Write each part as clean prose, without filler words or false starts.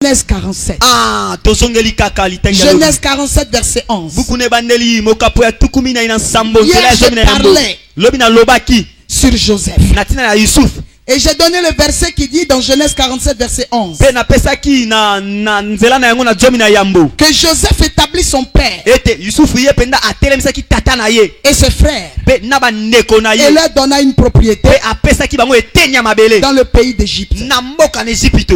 Genèse 47. Ah, tozongeli kaka litanga. Genèse 47 verset 11. Bukune bandeli mokapo ya tukumina ina sambo. Hier je parlais Lobina lobaki sur Joseph. Natina ya Yusuf. Et j'ai donné le verset qui dit dans Genèse 47 verset 11 que Joseph établit son père et ses frères et leur donna une propriété dans le pays d'Égypte,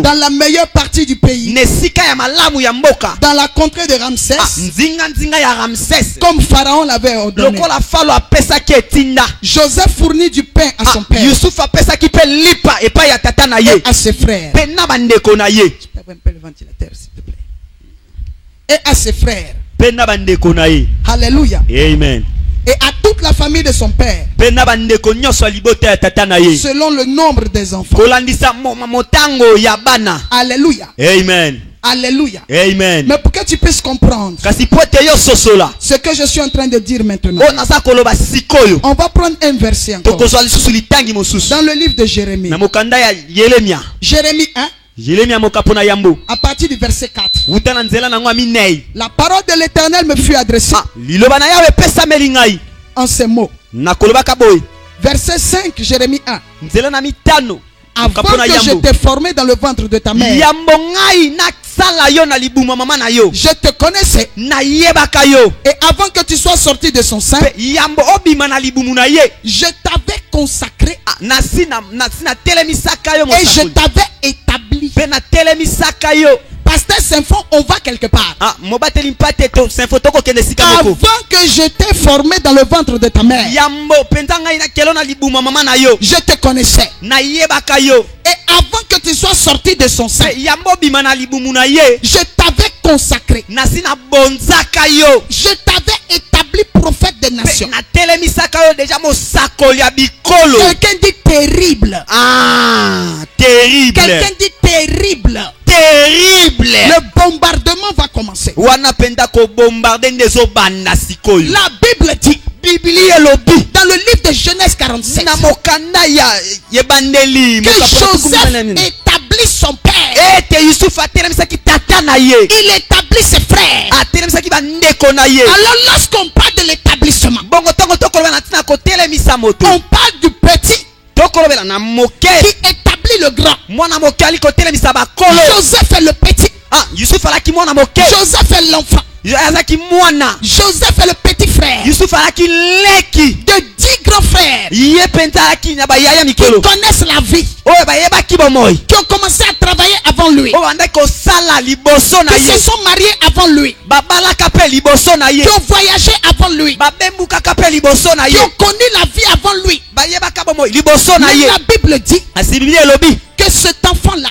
dans la meilleure partie du pays, dans la contrée de Ramsès, comme Pharaon l'avait ordonné. Joseph fournit du pain à son père et à ses frères. Je peux un peu le ventilateur, s'il te plaît. Et à ses frères. Alléluia. Amen. Et à toute la famille de son père, selon le nombre des enfants. Alléluia. Amen. Alléluia. Amen. Mais pour que tu puisses comprendre ce que je suis en train de dire maintenant, on va prendre un verset encore dans le livre de Jérémie. Jérémie 1, à partir du verset 4. La parole de l'Éternel me fut adressée en ces mots. Verset 5, Jérémie 1. Avant que je t'ai formé dans le ventre de ta mère, je te connaissais. Et avant que tu sois sorti de son sein, je t'avais consacré et je t'avais établi. Pasteur Saint-Fond, on va quelque part. Avant que je t'ai formé dans le ventre de ta mère, je te connaissais. Et avant que tu sois sorti de son sein, je t'avais consacré. Je t'avais établi prophète des nations. Quelqu'un dit terrible. Terrible. Quelqu'un dit terrible. Terrible. Le bombardement va commencer. La Bible dit dans le livre de Genèse 47 que Joseph établit son père. Il établit ses frères. Alors lorsqu'on parle de l'établissement, on parle du petit qui établit le grand. Joseph est le petit. Joseph est l'enfant. Joseph est le petit frère de 10 grands frères qui connaissent la vie, qui ont commencé à travailler avant lui, qui se sont mariés avant lui, qui ont voyagé avant lui, qui ont connu la vie avant lui. Mais la Bible dit que cet enfant-là,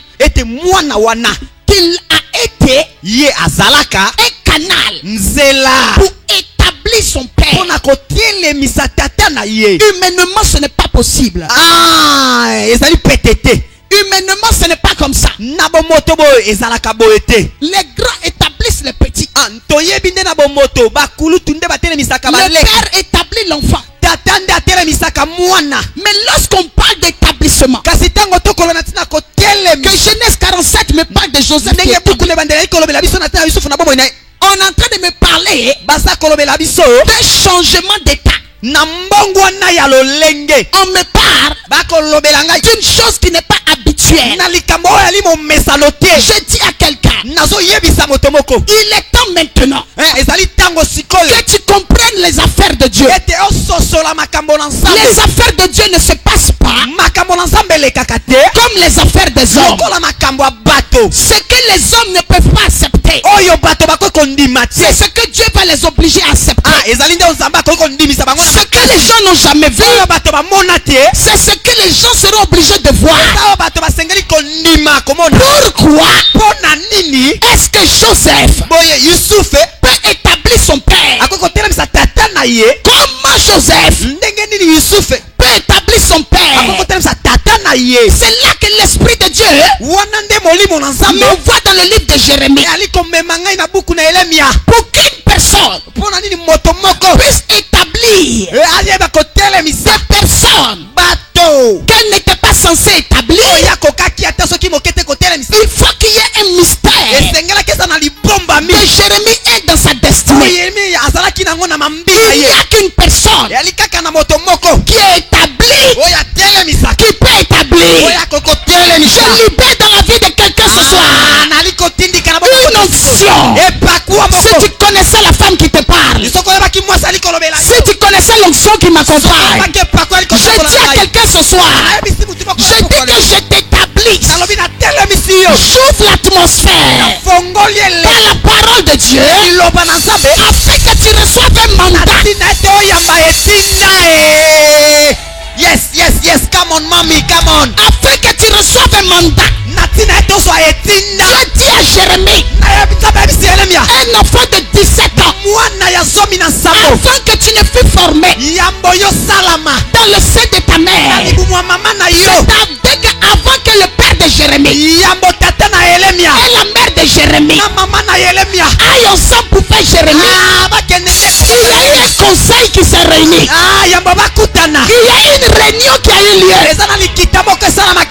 qu'il a été un canal pour établir son père. Humainement, ce n'est pas possible. Humainement, ce n'est pas comme ça. Les grands établissent les petits. Le père établit l'enfant. Mais lorsqu'on parle d'établissement, que Genèse 47 me parle de Joseph, on est en train de me parler d'un changement d'état. On me parle d'une chose qui n'est pas habituelle. Je dis à quelqu'un, il est temps maintenant que tu comprennes les affaires de Dieu. Les affaires de Dieu ne se passent pas comme les affaires des hommes. Ce que les hommes ne peuvent pas accepter, c'est ce que Dieu va les obliger à accepter. Ce que les gens n'ont jamais vu, c'est ce que les gens seront obligés de voir. Pourquoi est-ce que Joseph peut établir son père? Comment Joseph peut établir son père? C'est là que l'Esprit de Dieu nous voit dans le livre de Jérémie. Pour qu'une personne puisse établir cette personne qu'elle n'était pas censée établir, il faut qu'il y ait un mystère Jérémie est dans sa destinée. Il n'y a qu'une personne qui est établie, qui peut établir. Je libère dans la vie de quelqu'un ce soir une onction. Si tu connaissais la femme qui te parle, si tu connaissais l'onction qui m'accompagne, je dis à quelqu'un ce soir, je dis que je t'établis. J'ouvre l'atmosphère dans la parole de Dieu afin que tu reçoives un mandat. Yes, come on, mommy, come on. Afin que tu reçoives un mandat. Je dis à Jérémie, un enfant de 17 ans, afin que tu ne fus formé dans le sein de ta mère. C'est-à-dire qu'avant que le père de Jérémie et la mère de Jérémie aillent ensemble pour faire Jérémie, il y a eu un conseil qui s'est réuni. Il y a eu une réunion qui a eu lieu.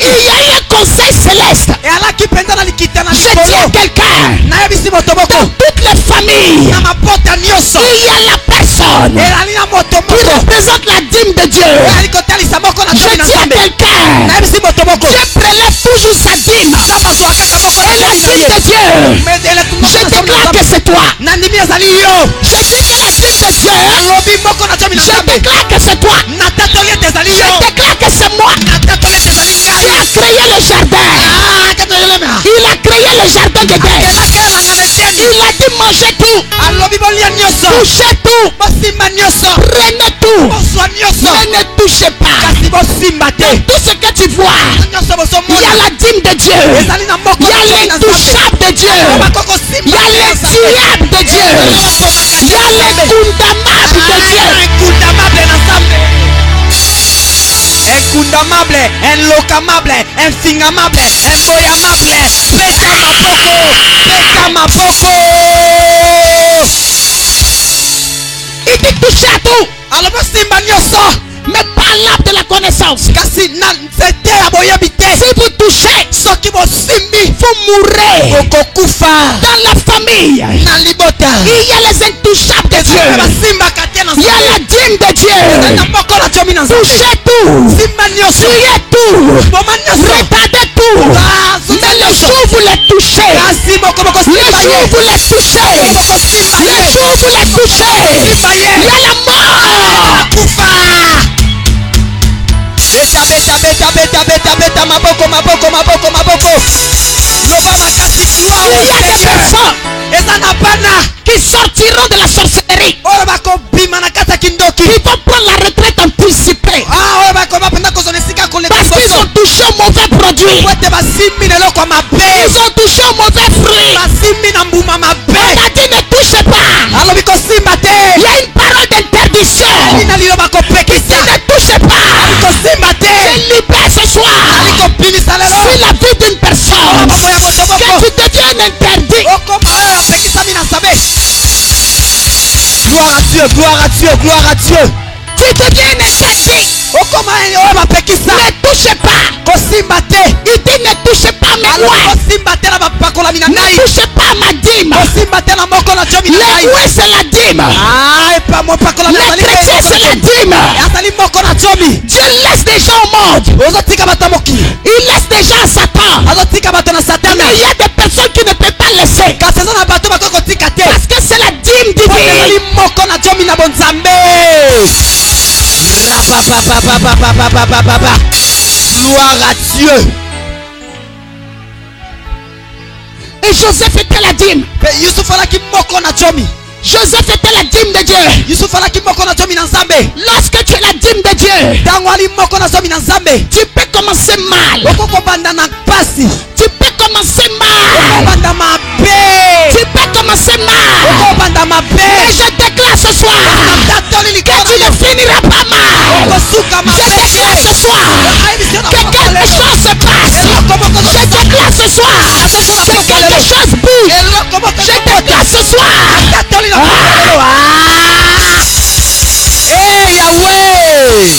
Il y a eu un conseil céleste. Je dis à quelqu'un, dans toutes les familles, il y a la personne qui représente la dîme de Dieu. Je dis à quelqu'un, Dieu prélève toujours sa dîme. Et la dîme de Dieu, je déclare que c'est toi. Je dis que la dîme de Dieu, je déclare que c'est toi. Je déclare que c'est moi qui a créé le jardin. Il a créé le jardin d'Éden. Il a dit mangez tout, touchez tout, prenez tout, mais ne touchez pas. Tout ce que tu vois, il y a la dîme de Dieu, il y a l'intouchable de Dieu, il y a l'indiable de Dieu, il y a l'incondamnable de Dieu. Incondamable, inlocamable, infingamable, imboyamable. Peta mapoko. Il dit toucher à tout. Mais pas l'arbre de la connaissance. Si vous touchez, vous mourrez. Dans la famille, il y a les intouchables de Dieu. Il y a la dîme de Dieu. Touchez tout, tuez tout, retardez tout. Mais le jour où vous les touchez, le jour où vous les touchez, le jour où vous les touchez, il y a la mort. Beta maboko. Il y a des personnes qui sortiront de la sorcellerie. Ils vont prendre la retraite anticipée. Parce qu'ils ont touché au mauvais produit. Ils ont touché au mauvais fruit. On a dit ne touchez pas. Il y a une parole d'interdiction. Qui dit ne touchez pas. Je libère ce soir sur la vie d'une personne que tu deviens interdit. Gloire à Dieu. Tu deviens interdit. Ne touchez pas. Il dit ne touchez pas mes lois. Ne touchez pas ma dîme. Les loués c'est la dîme. Les chrétiens c'est la dîme. Dieu laisse des gens au monde. Il laisse des gens à Satan. Mais il y a des personnes qui ne peuvent pas laisser. Parce que c'est la dîme divine. Gloire à Dieu. Et Joseph était la dîme. Joseph était la dîme de Dieu. Lorsque tu es la dîme de Dieu, tu peux commencer mal. Tu peux commencer mal. Tu peux commencer mal. Mais je déclare ce soir que tu ne finiras pas mal. Je déclare ce soir que quelque chose se passe. Je déclare ce soir que quelque chose bouge. Je déclare ce soir. Hey Yahweh.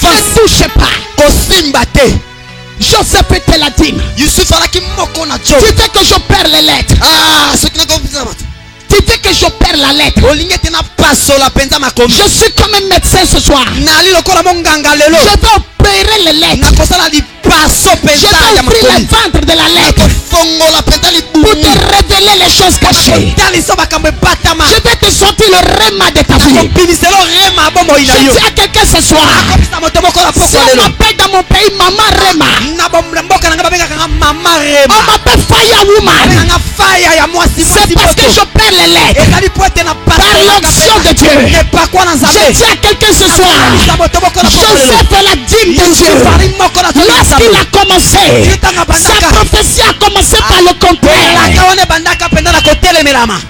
Ne touche pas. Je était la dîme. Yusuf alaki moko na Tu job. veux que je perds les lettres. Ah, ce qui n'a pas besoin. Tu veux que je perds la lettre. Olingi tena pasola penza makomi. Je suis comme un médecin ce soir. Nali lokola monganga lelo. Je vais opérer les lettres. Na kosala di paso Je penza vais ya ouvrir le makomi. ventre de la Na lettre kofongola penza li pour bumu. te révéler les choses cachées. Tali so bakambe batama. Je vais te sortir le rema de ta Na vie. kopiniselo rema bombo Je ina yo. dis à quelqu'un ce soir, Kopisa moto moko la si poko on lelo. m'appelle dans mon pays maman rema, Na mboka nanga babengaka nga mama on rema. m'appelle fire woman, Babengaka fire ya mwasi c'est mwasi parce que moto. je perds les lettres. Ezali po ete na Par l'onction de Dieu. Ne pas quoi dans Je Zambé. dis à quelqu'un ce soir, Joseph est la dîme de Dieu. Lorsqu'il a commencé, sa prophétie a commencé par le contraire.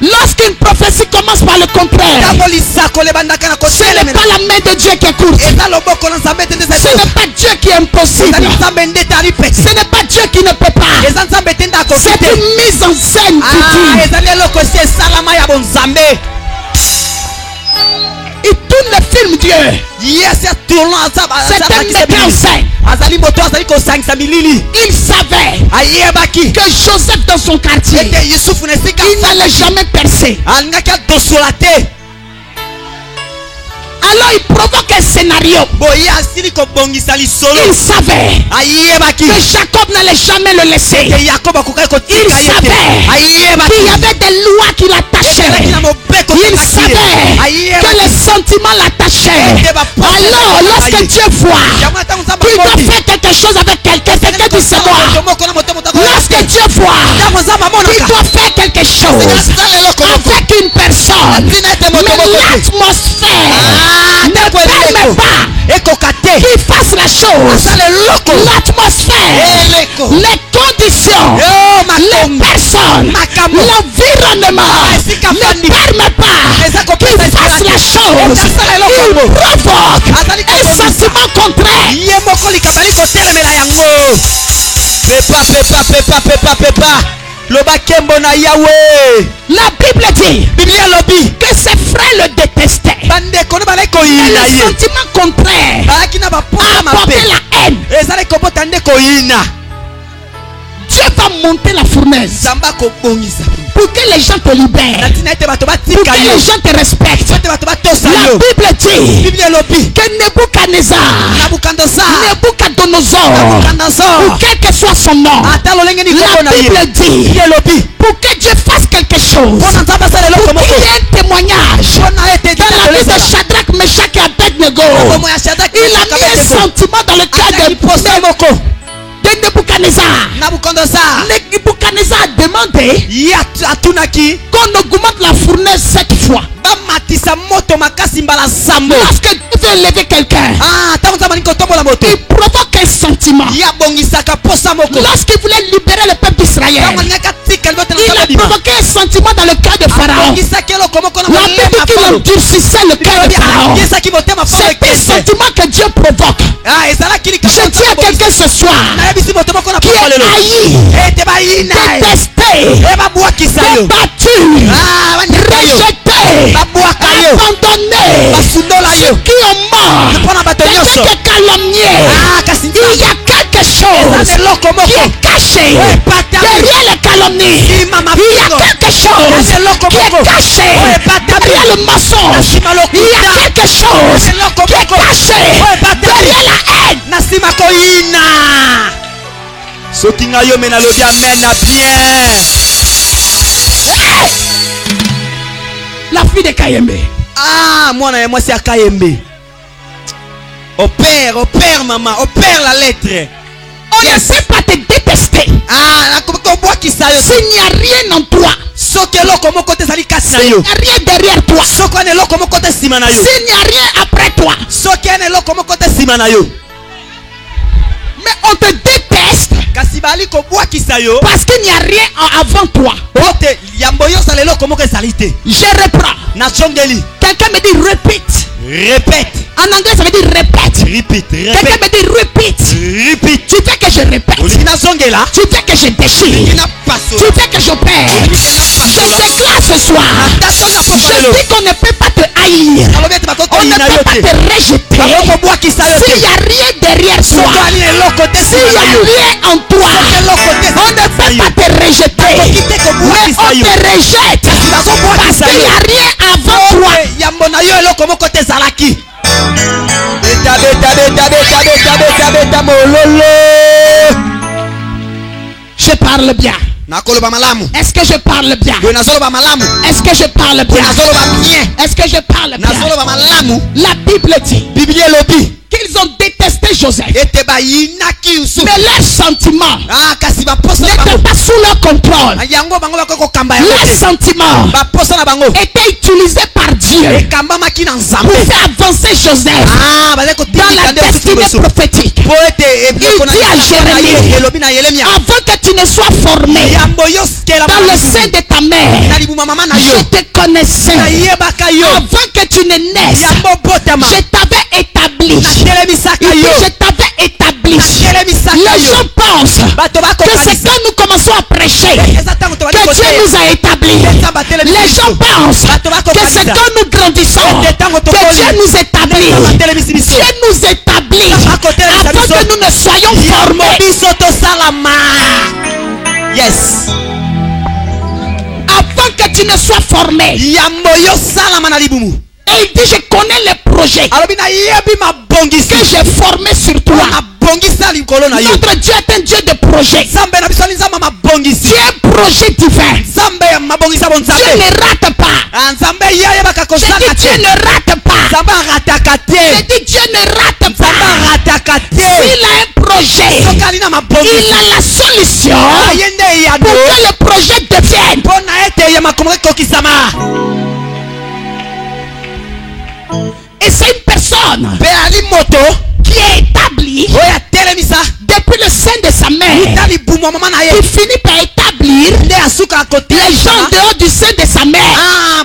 Lorsqu'une prophétie commence par le contraire, ce n'est pas la main de Dieu qui est courte. Ce n'est pas Dieu qui est impossible. Ce n'est pas Dieu qui ne peut pas. C'est une mise en scène divine. Il tourne le film Dieu. C'est un metteur en scène. Il savait que Joseph dans son quartier, il n'allait jamais percer. Alors il provoque un scénario. Il savait que Jacob n'allait jamais le laisser. Il savait qu'il y avait des lois qui l'attachaient. Il savait que les sentiments l'attachaient. Alors lorsque Dieu voit qu'il doit faire quelque chose avec quelqu'un, quelqu'un dit c'est moi. Lorsque Dieu voit qu'il doit faire quelque chose avec une personne, mais l'atmosphère ne permet pas qu'il fasse la chose. L'atmosphère, les conditions, les personnes, l'environnement ne permet pas qu'il fasse la chose. Il provoque un sentiment contraire. La Bible dit que ses frères le détestaient. Et le sentiment contraire a apporté la haine. Dieu va monter la fournaise pour que les gens te libèrent, pour que les gens te respectent. La Bible dit que Nebuchadnezzar, ou quel que soit son nom, la Bible dit pour que Dieu fasse quelque chose, pour qu'il y ait un témoignage dans la vie de Shadrach, Meshach et Abednego. Il a mis un sentiment dans le cœur de Nebuchadnezzar. Nebuchadnezzar a demandé qu'on augmente la fournaise 7 fois. Lorsque Dieu veut élever quelqu'un, il provoque un sentiment. Lorsqu'il voulait libérer le peuple d'Israël, il a provoqué un sentiment dans le cœur de Pharaon. La Bible dit qu'il endurcissait le cœur de Pharaon. C'est un sentiment que Dieu provoque. Je dis à quelqu'un ce soir qui est haï, détesté, battu, rejeté, abandonné, ceux qui ont mort, quelqu'un qui est calomnié. Il y a quelque chose qui est caché derrière les calomnies. Il y a quelque chose qui est caché derrière le mensonge. Il y a quelque chose qui est caché derrière la haine. La fille de Kayembe. Ah, moi c'est à Kayembe. Opère maman, opère la lettre. On ne sait pas te détester. S'il n'y a rien en toi, s'il n'y a rien derrière toi, s'il n'y a rien après toi, mais on te déteste parce qu'il n'y a rien avant toi. Je reprends. Quelqu'un me dit répète. En anglais ça veut dire répète. Quelqu'un me dit répète. Tu veux que je répète. Tu veux que je déchire. Tu veux que je perds. Je déclare ce soir. Je dis qu'on ne peut pas te haïr. On ne peut pas te rejeter. S'il n'y a rien derrière toi, s'il y a rien en toi, toi. On ne peut pas te rejeter. Mais on te rejette parce qu'il n'y a rien avant toi. Je parle bien. Est-ce que je parle bien? Est-ce que je parle bien? Est-ce que je parle bien? La Bible dit qu'ils ont détesté Joseph. Mais leurs sentiments n'étaient pas sous leur contrôle. Leurs sentiments étaient utilisés par Dieu pour faire avancer Joseph dans la destinée prophétique. Il dit à Jérémie, avant que tu ne sois formé dans le sein de ta mère, je te connaissais. Avant que tu ne naisses, je t'avais établi. Il dit, je t'avais établi. Les gens pensent que c'est quand nous commençons à prêcher que Dieu nous a établis. Les gens pensent que c'est quand nous grandissons que Dieu nous établit. Dieu nous établit avant que nous ne soyons formés. Yes. Avant que tu ne sois formé. Et il dit, je connais les projets que j'ai formés sur toi. Notre Dieu est un Dieu de projet. Dieu est un projet divin. Dieu ne rate pas. Je dis Dieu ne rate pas. Je dis Dieu ne rate pas. S'il a un projet, il a la solution pour que le projet devienne. Et c'est une personne qui est établie depuis le sein de sa mère, qui finit par établir les gens dehors du sein de sa mère.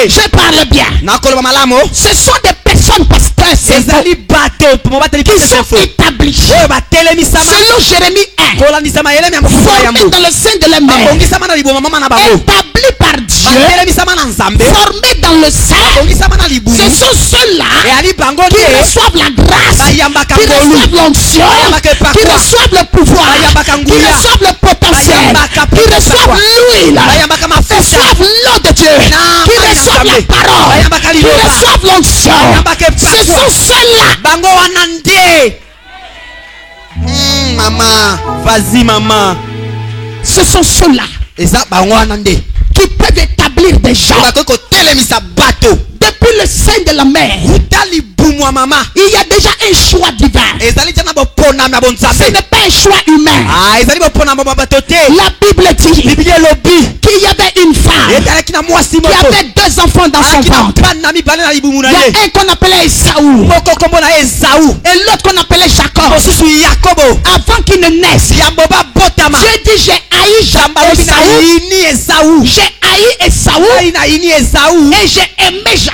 Je parle bien. Ce sont des personnes pasteurs qui sont établis selon Jérémie 1, formés dans le sein de la mère, établis par Dieu, formés dans le sein. Ce sont ceux-là qui reçoivent la grâce, qui reçoivent l'onction, qui reçoivent le pouvoir, qui reçoivent le potentiel, qui reçoivent l'huile, qui reçoivent l'eau de Dieu, qui reçoivent la parole, qui reçoivent l'onction. Ce sont ceux-là. Maman, vas-y maman. Ce sont ceux-là qui peuvent établir des gens depuis le sein de la mère. Il y a déjà un choix divin. Ce n'est pas un choix humain. La Bible dit qu'il y avait une femme qui avait 2 enfants dans son ventre. Il y a un qu'on appelait Esaü et l'autre qu'on appelait Jacob. Avant qu'il ne naisse, Dieu dit, j'ai haï Esaü. J'ai haï Esaü et j'ai aimé Jacob.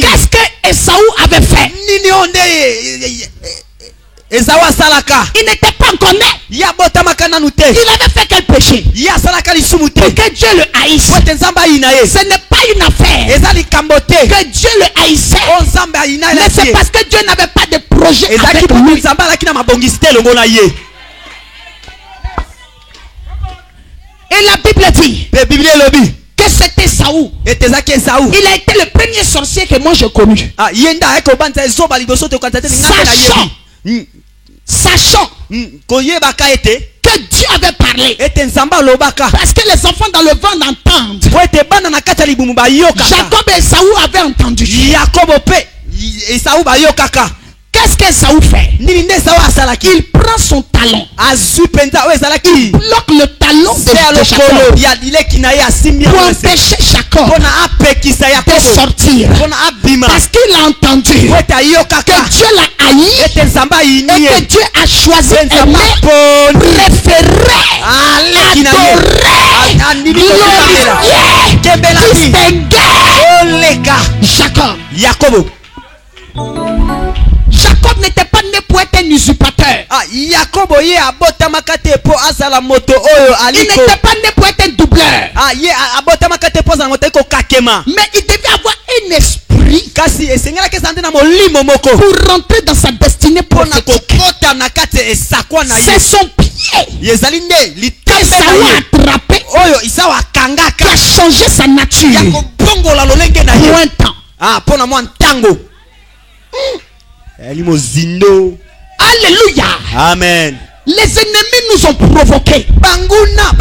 Qu'est-ce que Esaü avait fait? Il n'était pas encore né. Il avait fait quel péché pour que Dieu le haïsse? Ce n'est pas une affaire que Dieu le haïssait, mais c'est parce que Dieu n'avait pas de projet avec lui. Et la Bible dit que c'était Esaü. Il a été le premier sorcier que moi j'ai connu. Sachant que Dieu avait parlé. Parce que les enfants dans le vent entendent. Jacob et Esaü avaient entendu. Qu'est-ce qu'Esaü fait? Il prend son talon. Il bloque le talon de Jacob pour empêcher Jacob de sortir. Parce qu'il a entendu que Dieu l'a haï et que Dieu a choisi aimer, préférer, adorer, glorifier, distinguer Jacob. Jacob n'était pas né pour être un usurpateur. Il n'était pas né pour être un doubleur. Mais il devait avoir un esprit esprit kasi esengela ke sante na molimo moko pour rentrer dans sa destinée pona prophétique. kokota na kati esakwa na C'est ye son pied yezali nde que litambe Esaü na a ye attrapé, oyo Esau qui akangaka a changé sa ya nature kobongola lolenge na pour ye un temps. pona mwa ntango ali mozindo. Alléluia. Amen. Les ennemis nous ont provoqués. Banguna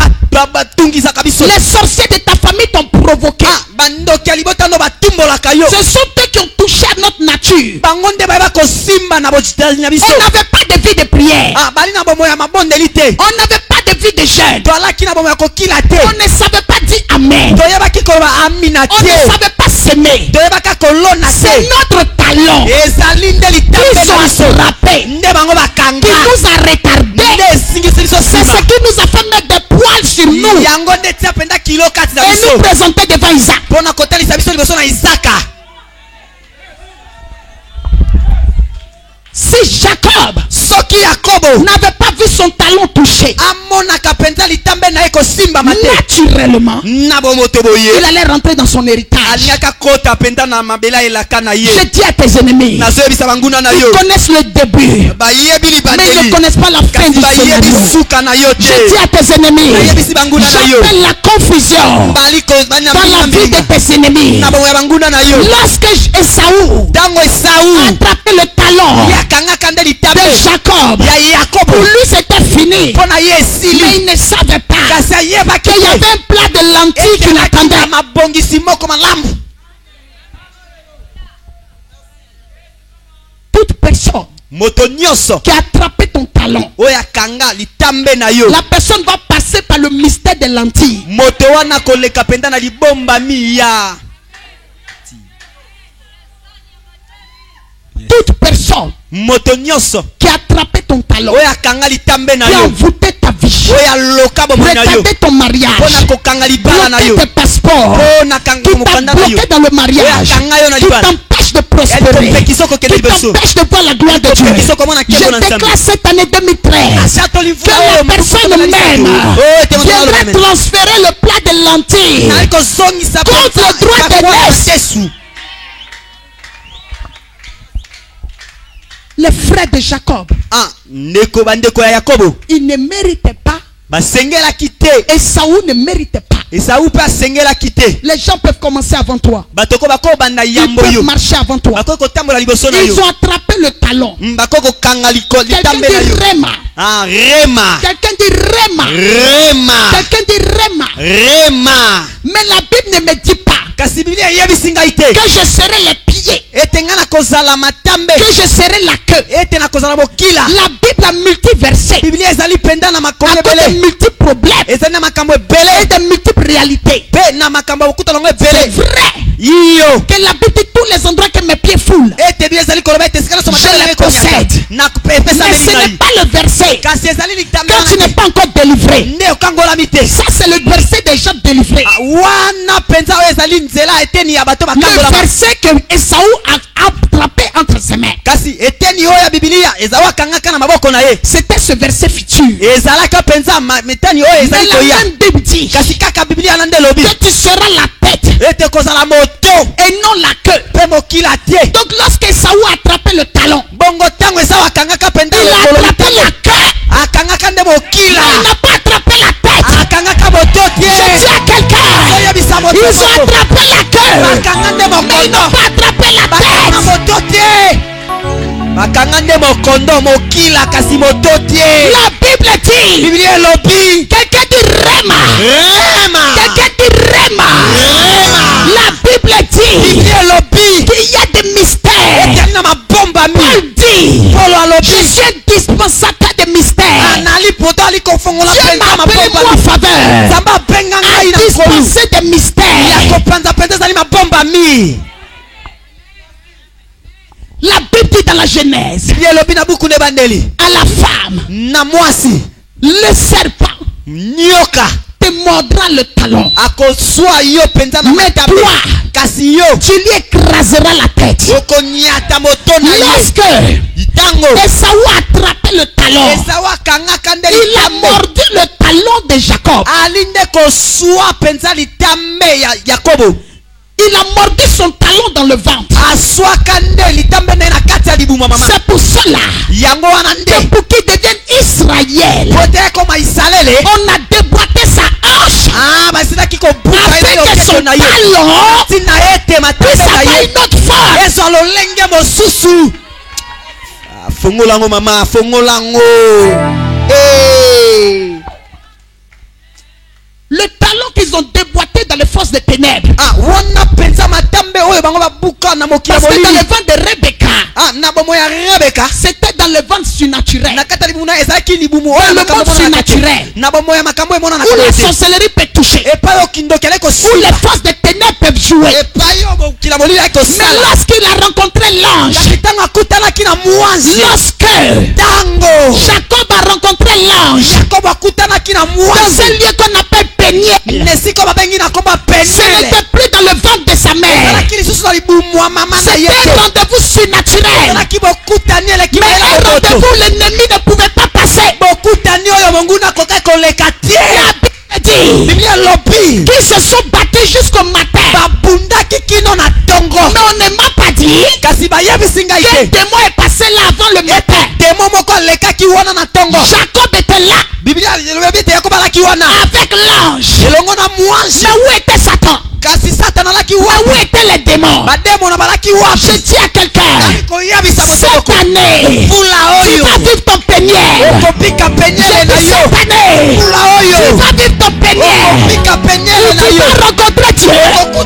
batungisaka biso. Les sorciers de ta famille t'ont provoqué. Bandoki ya libota no batumbolaka yo. Ce sont eux qui ont touché à notre nature. Bango nde bayeba kosimba na botitali na biso. On n'avait pas de vie de prière. bali na bomo ya mabondeli te. On n'avait pas de vie de jeûne. Toalaki na bomo ya kokila te. On ne savait pas dire amen. Toyebaki koloba amina On ne te. savait pas s'aimer. Toyebaka kolona C'est te. notre talent ezali nde qui litambe sont na biso. attrapés, Nde bango qui bakanga. nous a retardés. Nde esingisi biso C'est ce nsima. qui nous a fait mettre des poils sur nous Yango nde tia penda kilo kati na et biso. nous présenter devant Isaac. Pona kotalisa biso liboso na Isaka. Si Jacob Soki Yakobo n'avait pas vu son talon touché, amonaka penza litambe na ye kosimba mate. naturellement, Na bomoto boye. il allait rentrer dans son héritage. Alingaka kota penza na mabela elaka na ye. Je dis à tes ennemis, Nazoyebisa banguna na yo. ils connaissent le début, Bayebi mais ils ne libandeli. connaissent pas la fin du Bayebi scénario. suka na yo Je dis te. à tes ennemis, Bayebisi banguna na yo. j'appelle la confusion Baliko banya dans la vie de tes ennemis. na bomo ya banguna na yo. Lorsque Esaü Dango a Esau attrapé le talon yakangaka nde de litambe Jacob, ya Yakobo. pour lui c'était fini. Pona ye Mais esili. il ne savait pas Kasi ayebaki qu'il y avait un plat de lentilles qui l'attendait. na mabongisi moko malamu. Toute personne Moto nyonso qui a attrapé ton talon, oyo akanga litambe na yo. la personne va passer par le mystère des lentilles. Moto wana koleka penda na libombami ya. Toute personne Moto nyonso qui a attrapé ton talon, oyo akanga litambe na qui a yo. envoûté ta vie, Oyo aloka bomo na yo. retardé ton Pona mariage, kokanga libala na yo. bloqué tes passeports, Pona kanga qui t'a mokanda na yo. bloqué dans le mariage, qui t'empêche de prospérer, qui t'empêche de voir la gloire de Dieu. Je déclare cette année 2013 que la personne même viendra transférer le plat de lentilles contre le droit d'aînesse. Les frères de Jacob, ndeko bandeko ya Yakobo ils ne méritaient pas. basengelaki te. Esaü ne méritait pas. Esau mpe asengelaki te. Les gens peuvent commencer avant toi. batoko bakobanda Ils yambo peuvent yo. marcher avant toi. bakoki kotambola liboso na Ils yo. ont attrapé le talon. bakoki kokanga Quelqu'un litambe na dit yo. Rema. Rema. Quelqu'un dit Rema. Rema. Quelqu'un dit Rema. Rema. Mais la Bible ne me dit pas kasi biblia eyebisi ngai te que je serai les pieds, ete ngai nakozala matambe, que je serai la queue. ete nakozala bokila. La Bible a multiversé biblia ezali penda na makambo à cause de ebele. multiples problèmes ezali na makambo et ebele de multiples réalités. mpe na makambo ya kokuta nango C'est ebele. vrai iyo que la Bible dit tous les endroits que mes pieds foulent. ete biblia ezali koloba ete esika nyonso Je matanga les ngai konyata. possède. epesa Mais ce ndenge n'est ngai. pas le verset kasi ezali litambe quand tu n'es pas encore délivré. nde okangolami te. Ça c'est le verset des gens délivrés. wana penza oyo ezali nzela eteni ya bato Le bakangolama. verset que Esaü a attrapé entre ses mains. kasi eteni oyo ya bibilia ezali akangaka na maboko na ye. C'était ce verset futur. ezalaka penza metani oyo Mais ezali la koya. même Bible dit kasi kaka bibilia na nde lobi que tu seras la tête ete kozala moto et non la queue. mpe mokila te. Donc lorsque Esaü a attrapé le talon, bongo ntango esau akangaka penza il a lokolo attrapé litambe, la queue, akangaka nde mais mokila. il n'a pas attrapé la tête. akangaka moto Je dis te. à quelqu'un, oyebisa moto ils ont moko. attrapé la queue, bakanga nde mais ils n'ont mokondo. pas attrapé la bakanga tête. moto te. bakanga nde mokondo mokila kasi moto te. La Bible dit, bibilia elobi quelqu'un dit Rema, rema. quelqu'un dit Rema. Rema. La Bible dit bibilia elobi qu'il y a des mystères. etali na mabombami. Paul dit, polo je alobi suis un dispensateur de mystères. anali poto ali kofongola Dieu penza m'a appelé moi en mabombami. faveur nzambe abenga à ngai na kolu dispenser des ya mystères. kopanza penza ezali mabombami. La Bible dit dans la Genèse, bibilia elobi na buku nde bandeli à la femme, na mwasi le serpent nyoka te mordra le talon, akoswa yo penza na mais matambe. toi, kasi yo tu lui écraseras la tête. okonyata moto na ye. Lorsque ntango Esaü a attrapé le talon, esau akangaka nde il a litambe, mordu le talon de Jacob. ali nde koswa penza litambe ya Yakobo. Il a mordu son talon dans le ventre. C'est pour cela que pour qu'il devienne Israël, on a déboîté sa hanche afin que son talon puisse avoir une autre forme. Fongolango mama, fongolango. Le talon qu'ils ont déboîté dans les forces des ténèbres. Parce que dans le ventre de Rebecca, c'était dans le ventre surnaturel. Dans le monde surnaturel, où la sorcellerie peut toucher, où les forces des ténèbres peuvent jouer. Mais lorsqu'il a rencontré l'ange, lorsque Jacob a rencontré l'ange dans ce lieu qu'on appelle Péniel, ce n'était plus dans le ventre de sa mère, c'était un rendez-vous surnaturel. Mais un rendez-vous, l'ennemi ne pouvait pas passer. Qu'ils se sont battus jusqu'au matin. Mais on ne m'a pas dit que le démon est passé là avant le matin. Jacob était là avec l'ange. Mais où était Satan? Où étaient les démons? Je dis à quelqu'un, cette année, tu vas vivre ton Péniel. Cette année, tu vas vivre ton Péniel. Où tu vas rencontrer Dieu. Où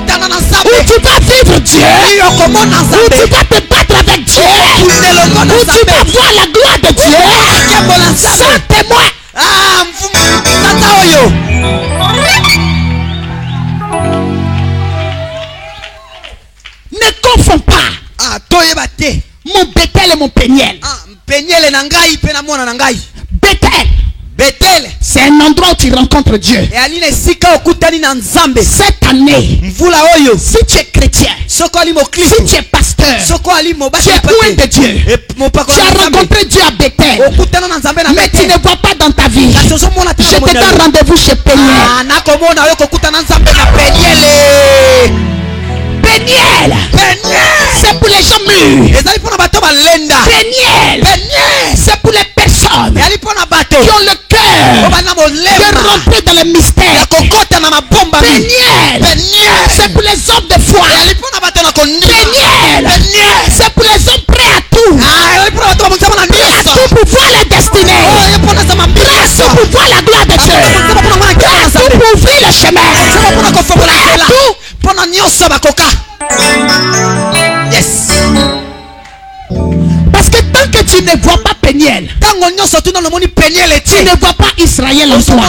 tu vas vivre Dieu. Où tu vas te battre avec Dieu. Où tu vas voir la gloire de Dieu. Sans témoin. Ne confonds pas mon Bethel et mon Péniel. Bethel, c'est un endroit où tu rencontres Dieu. Cette année, si tu es chrétien, si tu es pasteur, tu es loin de Dieu, tu as rencontré Dieu à Bethel, mais tu ne vois pas dans ta vie, je te donne rendez-vous chez Péniel. Péniel, c'est pour les gens mûrs. Péniel, c'est pour les personnes qui ont le cœur de rentrer dans le mystère. Péniel, c'est pour les hommes de foi. Péniel, c'est pour les hommes prêts à tout. Prêts à tout pour voir la destinée. Prêts à tout pour voir la gloire de Dieu. Prêts à tout pour ouvrir le chemin. Prêts à tout. Yes. Parce que tant que tu ne vois pas Péniel, tu ne vois pas Israël en toi. Et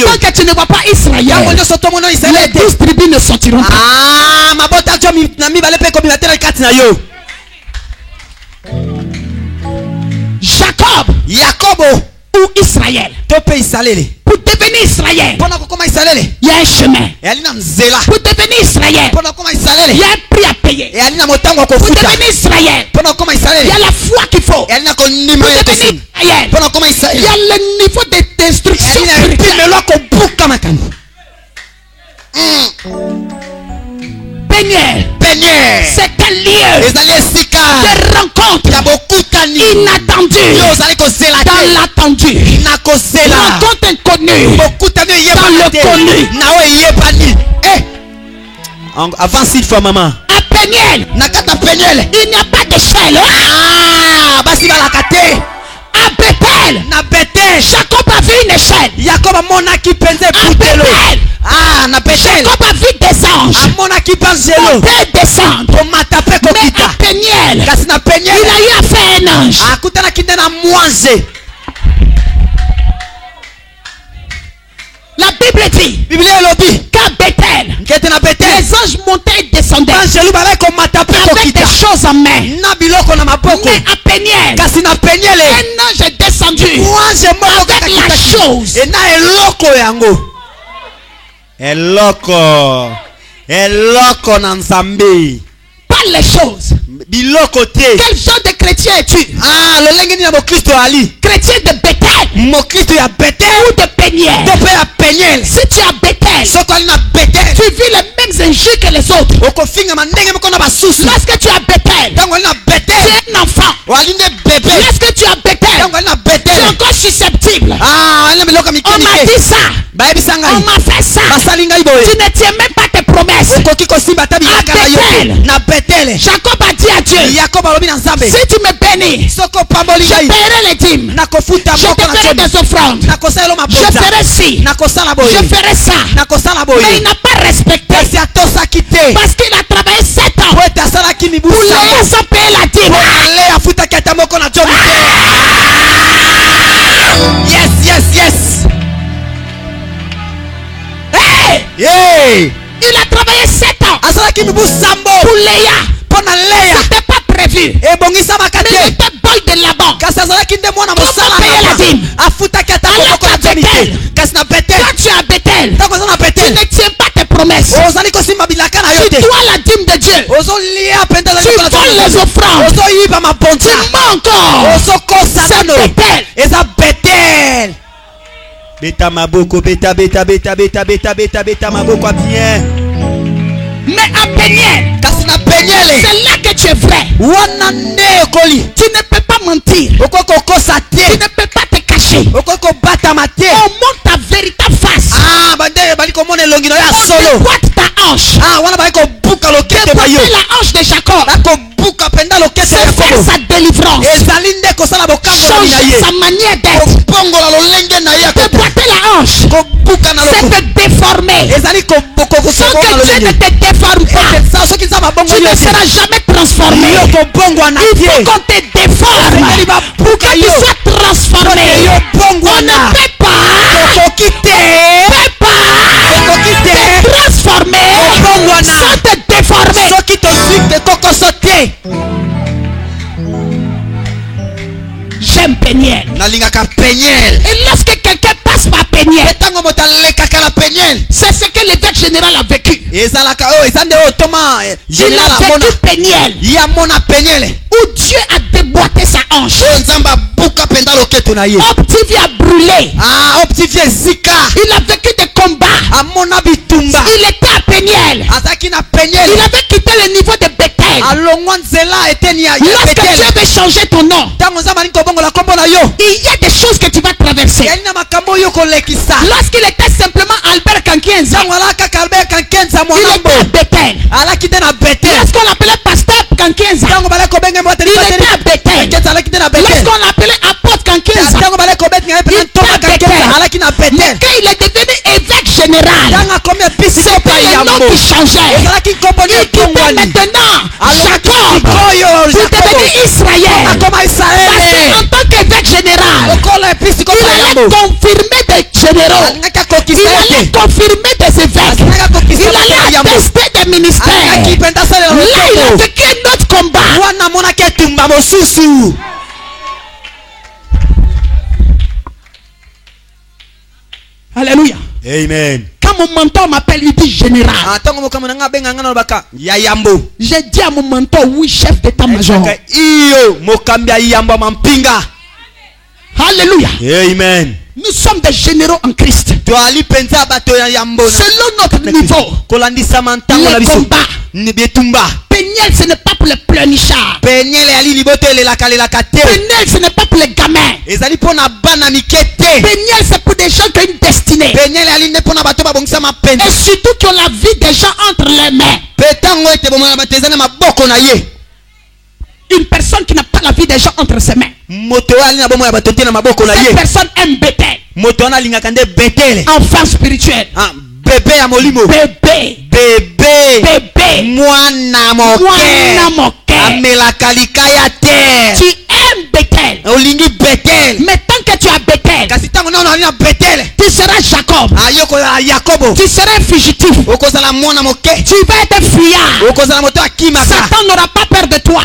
tant que tu ne vois pas Israël, les 12 tribus ne sortiront pas. Jacob ou Israël. Pour devenir Israël, il y a un chemin. Pour devenir Israël, il y a un prix à payer. Pour devenir Israël, il y a la foi qu'il faut. Pour devenir Israël, il y a le niveau de destruction spirituelle. Péniel, c'est un lieu de rencontre inattendue dans l'attendu. Rencontre inconnue dans le connu. Avance une fois, maman. À Péniel, il n'y a pas d'échelle. À Bethel, Jacob a vu une échelle. À Bethel, Jacob a vu des anges. Peut descendre. Mais à Péniel, il a eu affaire à un ange. La Bible dit qu'à Bethel, les anges montaient et descendaient avec des choses en main. Mais à Péniel, un ange est descendu avec la chose. Pas les choses. Quel genre de chrétien es-tu? Chrétien de Bethel ou de Péniel? Peniel. Si tu as Bethel, tu vis les mêmes injures que les autres. Lorsque tu as Bethel, tu es un enfant. Lorsque tu as Bethel, tu es encore susceptible. On m'a dit ça. On m'a fait ça. Tu ne tiens même pas tes promesses. À Bethel, Jacob a dit à Dieu, si tu me bénis, je paierai les dîmes, je te ferai des offrandes, je ferai ci, je ferai ça. Mais il n'a pas respecté parce qu'il a travaillé 7 ans pour Léa sans payer la dîme. Yes. Hey! Il a travaillé 7 ans pour Léa. C'était pas prévu. Mais il était boy de Laban. Comment payer la dîme? Alors qu'à Bethel, quand tu es à Bethel, tu ne tiens pas tes promesses. Tu dois la dîme de Dieu. Tu voles les offrandes. Tu mens encore. C'est Bethel. Beta maboko, beta maboko bien. Mais à Peniel, c'est là que tu es vrai. Tu ne peux pas mentir. Tu ne peux pas te cacher. On montre ta véritable face. Déboîte ta hanche. Déboîte la hanche de Jacob. C'est faire sa délivrance. Changer sa manière d'être. Déboîter la hanche, c'est te déformer. Sans que Dieu ne te déforme pas, tu ne seras jamais transformé. Il faut qu'on te déforme pour que tu sois transformé. On ne peut pas te transformer sans te déformer. J'aime Peniel. Et lorsque quelqu'un passe par Peniel, c'est ce que l'évêque général a vécu. Il a vécu Peniel, où Dieu a déboîté sa hanche. Optivie a brûlé. Il a vécu des combats. Il était à Peniel. Il avait quitté le niveau de Bethel. Lorsque Dieu veut changer ton nom, il y a des choses que tu vas traverser. Lorsqu'il était simplement Albert Kankienza, il était à Bethel. Lorsqu'on l'appelait pasteur Kankienza, il était à Bethel. Lorsqu'on l'appelait apôtre Kankienza, il était à Bethel. Mais quand il est devenu évêque général, c'est pas le nom qui changeait. Il quittait maintenant Jacob pour devenir Israël. Parce qu'en tant qu'évêque général, il allait confirmer des généraux. Il allait confirmer des évêques. Il allait attester des ministères. Là, il a vécu un autre combat. Alléluia. Amen. Quand mon mentor m'appelle, il dit général. J'ai dit à mon mentor, oui, chef d'état-major. Alléluia. Amen. Nous sommes des généraux en Christ. Selon notre niveau, les combats. Peniel, ce n'est pas pour les pleurnichards. Peniel, ce n'est pas pour les gamins. Peniel, c'est pour des gens qui ont une destinée. Et surtout qui ont la vie des gens entre les mains. Une personne qui n'a pas la vie des gens entre ses mains. Cette personne aime Bethel. Enfant spirituel. Bébé à molimo. Bébé. Mwana moke. Amela kalikaya terre. Tu aimes Bethel. Olingi Bethel. Mais tant que tu as Bethel, tu seras Jacob. Tu seras fugitif. Tu vas être fuyard. Satan n'aura pas peur de toi.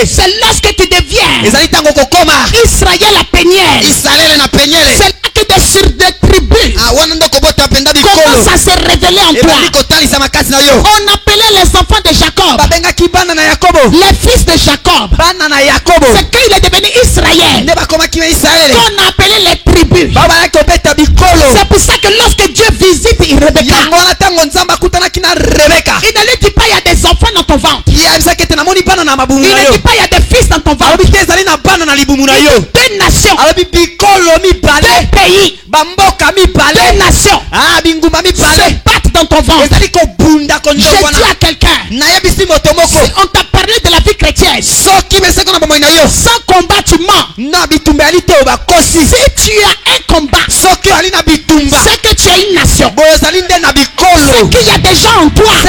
C'est lorsque tu deviens Israël à Peniel. C'est là que des tribus commencent à se révéler en toi. On appelait les enfants de Jacob les fils de Jacob. C'est quand il est devenu Israël qu'on a appelé les tribus. C'est pour ça que lorsque Dieu visite Rebecca, il ne lui dit pas il y a des enfants dans ton ventre. Il ne dit pas il y a des fils dans ton ventre. Il dit 2 nations, 2 pays, 2 nations se battent dans ton ventre. Je dis à quelqu'un, si on t'a parlé de la vie chrétienne, sans combat tu mens. Si tu as un combat, c'est que tu as une nation. C'est qu'il y a des gens en toi. Il y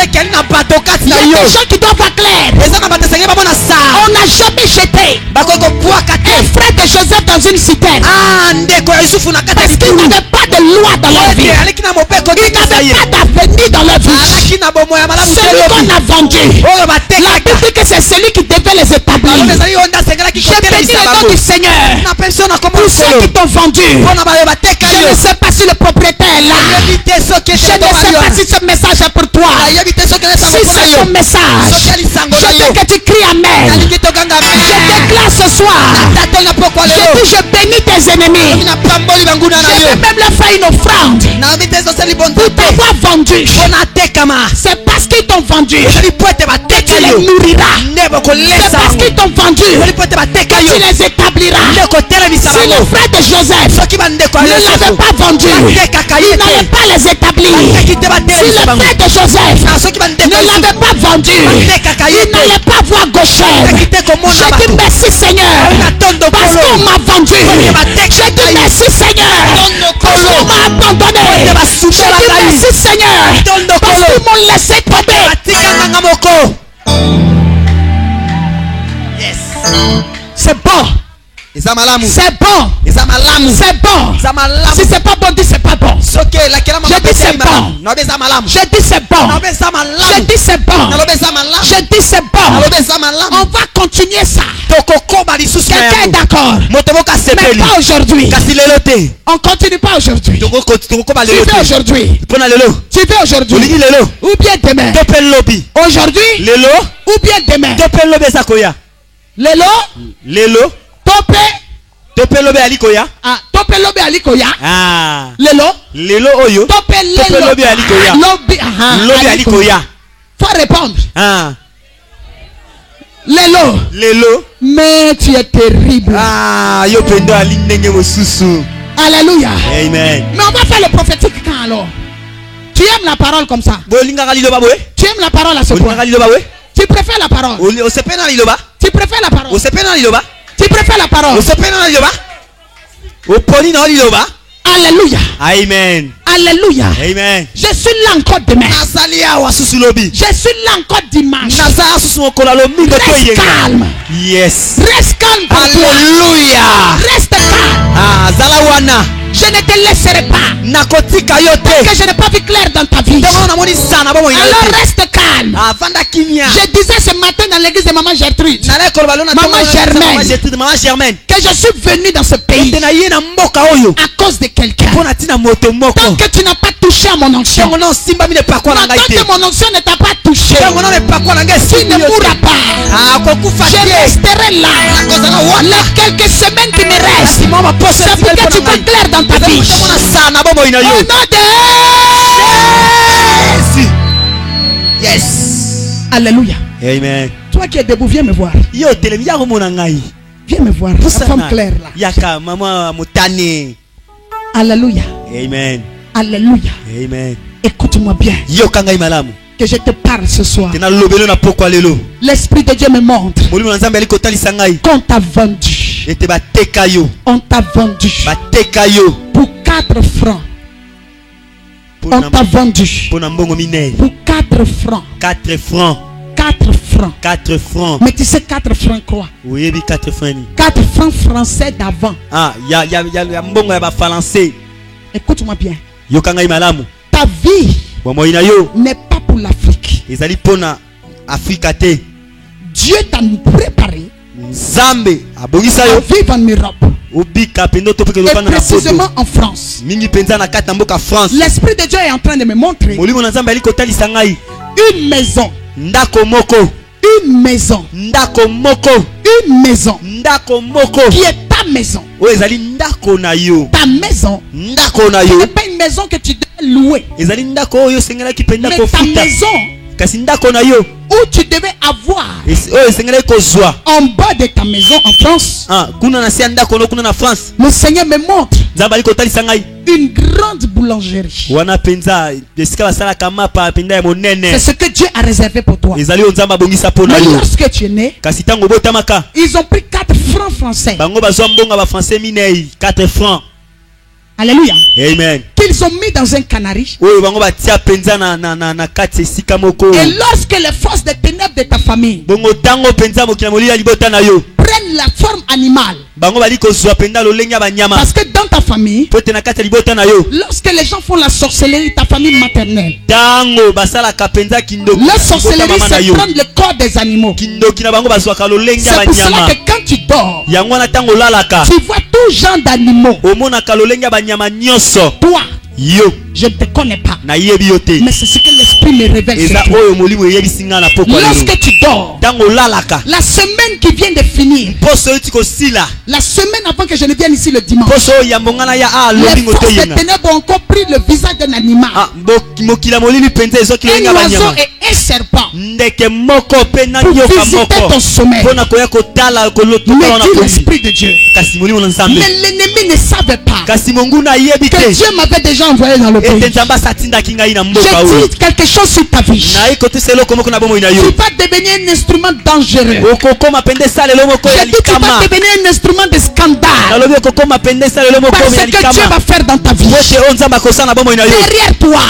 a des gens qui doivent voir clair. On n'a jamais jeté un frère de Joseph dans une citerne parce qu'il n'avait pas de loi dans leur vie. Il n'avait pas d'avenir dans leur vie. Celui qu'on a vendu, la Bible dit que c'est celui qui devait les établir. Je bénis le nom du Seigneur pour ceux qui t'ont vendu. Je ne sais pas si le propriétaire est là. Je ne sais pas si ce message est pour toi. Si c'est ton message, je veux que tu cries Amen. Je déclare ce soir, je bénis tes ennemis. Je vais même leur faire une offrande pour t'avoir vendu. C'est parce qu'ils t'ont vendu que tu les nourriras. C'est parce qu'ils t'ont vendu que tu les établiras. Si le frère de Joseph ne l'avait pas vendu, il n'allait pas les établir. Si le frère de Joseph ne l'avait pas vendu, il n'allait pas voir Goshen. Je dis merci Seigneur parce qu'on m'a vendu. Je dis merci Seigneur parce qu'on m'a abandonné. Je dis merci Seigneur parce qu'ils m'ont laissé tomber. C'est bon. C'est bon. C'est bon. Si c'est pas bon, dis c'est pas bon. Je dis c'est bon. Je dis c'est bon. Je dis c'est bon. Je dis c'est bon. On va continuer ça. Quelqu'un est d'accord? Mais pas aujourd'hui. On continue pas aujourd'hui. Tu veux aujourd'hui? Tu veux aujourd'hui? Ou bien demain? Aujourd'hui? Ou bien demain? Lelo? Tope lobe alikoya. Tope lobe alikoya. Lelo oyo. Tope lobe alikoya. Lobe alikoya. Faut répondre. Lelo. Mais tu es terrible. Alléluia. Amen. Mais on va faire le prophétique quand alors? Tu aimes la parole comme ça? Tu aimes la parole à ce point? Tu préfères la parole? Tu préfères la parole? Tu préfères la parole? Alléluia. Amen. Alléluia. Amen. Je suis là encore demain. Je suis là encore dimanche. Reste calme. Yes. Reste calme. Alléluia. Reste calme. Je ne te laisserai pas. Parce que je n'ai pas vu clair dans ta vie. Alors reste calme. Je disais ce matin dans l'église de Maman Gertrude, Maman Germaine, que je suis venu dans ce pays à cause de quelqu'un. Tant que tu n'as pas touché à mon onction, tant que mon onction ne t'a pas touché, tu ne mourras pas. Je resterai là les quelques semaines qui me restent. C'est pour que tu vois clair dans ta vie. Au nom de Yes. Alléluia. Amen. Toi qui es debout, viens me voir. Viens me voir. La femme claire là. Alléluia. Amen. Alléluia. Amen. Écoute-moi bien. Que je te parle ce soir. L'Esprit de Dieu me montre qu'on t'a vendu. On t'a vendu pour 4 francs. On t'a vendu pour 4 francs. 4 francs. 4 francs. 4 francs. Mais tu sais 4 francs quoi? Oui, 4 francs. 4 francs français d'avant. Ah, il y a français. Écoute-moi bien. Ta vie n'est pas pour l'Afrique. Dieu t'a préparé à vivre en Europe. Et précisément en France. L'Esprit de Dieu est en train de me montrer une maison. Une maison. Une maison qui est ta maison. oyo ezali ndako na yo. Ta maison, Ndako na ce yo n'est pas une maison que tu devais louer. ezali ndako oyo osengelaki mpenza Mais ta kofuta. maison Kasi ndako na yo où tu devais avoir oyo esengelaki kozwa en bas de ta maison en France. kuna na se ya ndako no kuna na France. Le Seigneur me montre Nzambe ali kotalisa ngai une grande boulangerie. wana mpenza esika basalaka mapa mpenza ya C'est monene. ce que Dieu a réservé pour toi. ezali oyo Nzambe abongisa mpo na Mais yo. lorsque tu es né, Kasi ntango obotamaka ils ont pris 4 francs français. bango bazwa mbongo ba français minei 4 francs. Alléluia. Amen. Qu'ils ont mis dans un canari. oyo bango batia mpenza na kati esika moko. Et lorsque les forces des ténèbres de ta famille bongo ntango mpenza mokili ya molili ya libota na yo prennent la forme animale, bango bali kozwa mpenza lolenge ya banyama parce que dans ta famille, po ete na kati ya libota na yo lorsque les gens font la sorcellerie, ta famille maternelle, ntango basalaka mpenza kindoki la na sorcellerie mama na c'est yo prendre le corps des animaux. kindoki na bango bazwaka lolenge ya C'est pour cela banyama que quand tu dors, yango wana ntango olalaka tu vois tout genre d'animaux. omonaka lolenge ya banyama nyonso. Toi, Yo je ne te connais pas, nayebi yo te mais c'est ce que l'esprit me révèle sur eza toi. oyo molimo eyebisi ngai na pokwa lelo. Lorsque tu dors, ntango olalaka la semaine qui vient de finir, poso euti kosila la semaine avant que je ne vienne ici le dimanche, poso oyo yambo ngai na ya les lolingo forces des toyenga ténèbres ont encore pris le visage d'un animal, mokili ya molili mpenza ezwaki lolenge ya un oiseau banyama et un serpent, ndeke moko mpe na pour nyoka visiter moko ton sommeil. mpo na koya kotala kolotokala Mais na dit poli. l'esprit de Dieu. Kasi molimo na nzambe Mais l'ennemi ne savait pas kasi monguna ayebi que te Dieu m'avait déjà envoyé dans le pays. ete nzambe asi atindaki ngai na mboka oyo. Je dis quelque chose sur ta vie. nayi kotisa eloko moko na bomoi na Tu yo vas devenir un instrument dangereux. okokoma mpenza esalelo moko ya Je dis tu vas likama. devenir un instrument de scandale. nalobi okokoma mpenza esalelo moko Parce ya que Dieu likama va faire dans ta vie. ete oyo nzambe akosala na bomoi na yo Derrière toi,